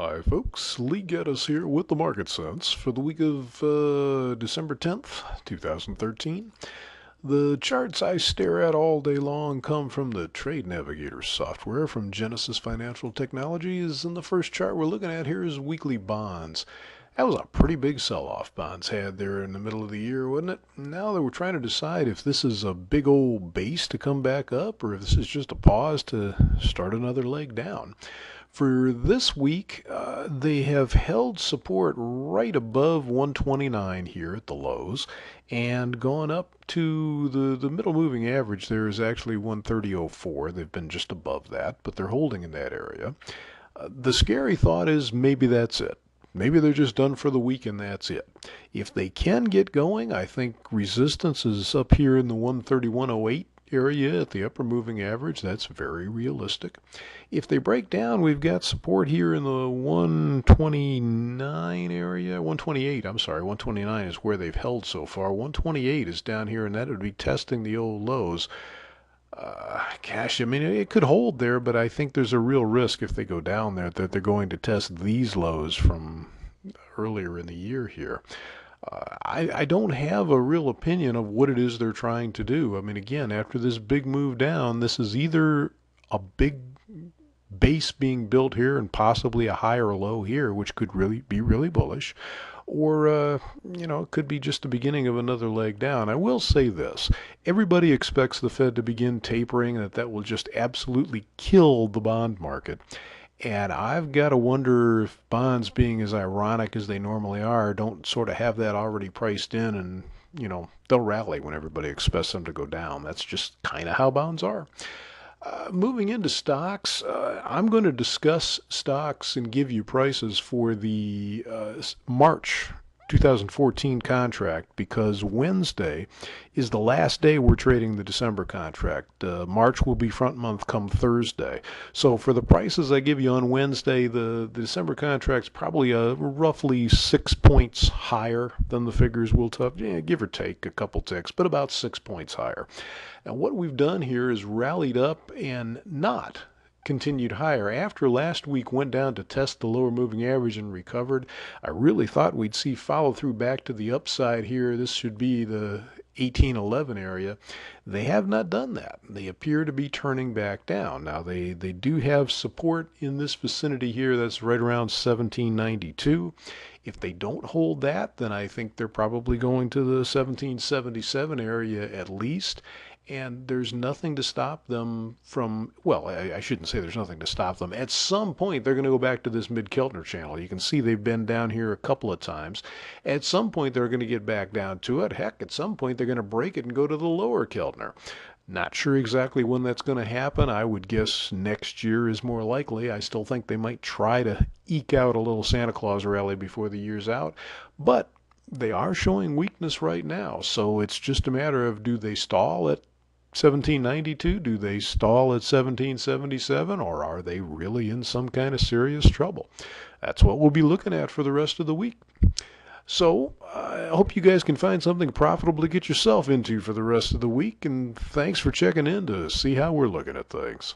Hi folks, Lee Gettess here with the Market Sense for the week of December 10th, 2013. The charts I stare at all day long come from the Trade Navigator software from Genesis Financial Technologies, and the first chart we're looking at here is weekly bonds. That was a pretty big sell-off bonds had there in the middle of the year, wasn't it? Now they were trying to decide if this is a big old base to come back up or if this is just a pause to start another leg down. For this week, they have held support right above 129 here at the lows and gone up to the middle moving average. There is actually 130.04. They've been just above that, but they're holding in that area. The scary thought is maybe that's it. Maybe they're just done for the week and that's it. If they can get going, I think resistance is up here in the 131.08 area at the upper moving average. That's very realistic. If they break down, we've got support here in the 129 area, 128, I'm sorry, 129 is where they've held so far. 128 is down here, and that would be testing the old lows. Gosh, I mean, it could hold there, but I think there's a real risk if they go down there that they're going to test these lows from earlier in the year here. I don't have a real opinion of what it is they're trying to do. I mean, again, after this big move down, this is either a big base being built here and possibly a higher low here, which could really be really bullish, or it could be just the beginning of another leg down. I will say this: everybody expects the Fed to begin tapering, and that will just absolutely kill the bond market. And I've got to wonder if bonds, being as ironic as they normally are, don't sort of have that already priced in, and they'll rally when everybody expects them to go down. That's just kind of how bonds are. Moving into stocks, I'm going to discuss stocks and give you prices for the March 2014 contract, because Wednesday is the last day we're trading the December contract. March will be front month come Thursday. So for the prices I give you on Wednesday, the December contract's probably roughly 6 points higher than the figures we'll give or take a couple ticks, but about 6 points higher. Now what we've done here is rallied up and not continued higher. After last week went down to test the lower moving average and recovered, I really thought we'd see follow through back to the upside here. This should be the 1811 area. They have not done that. They appear to be turning back down. Now they do have support in this vicinity here. That's right around 1792. If they don't hold that, then I think they're probably going to the 1777 area at least. And there's nothing to stop them from, well, I shouldn't say there's nothing to stop them. At some point, they're going to go back to this mid-Keltner channel. You can see they've been down here a couple of times. At some point, they're going to get back down to it. Heck, at some point, they're going to break it and go to the lower Keltner. Not sure exactly when that's going to happen. I would guess next year is more likely. I still think they might try to eke out a little Santa Claus rally before the year's out. But they are showing weakness right now. So it's just a matter of, do they stall at 1792? Do they stall at 1777, or are they really in some kind of serious trouble? That's what we'll be looking at for the rest of the week. So I hope you guys can find something profitable to get yourself into for the rest of the week, and thanks for checking in to see how we're looking at things.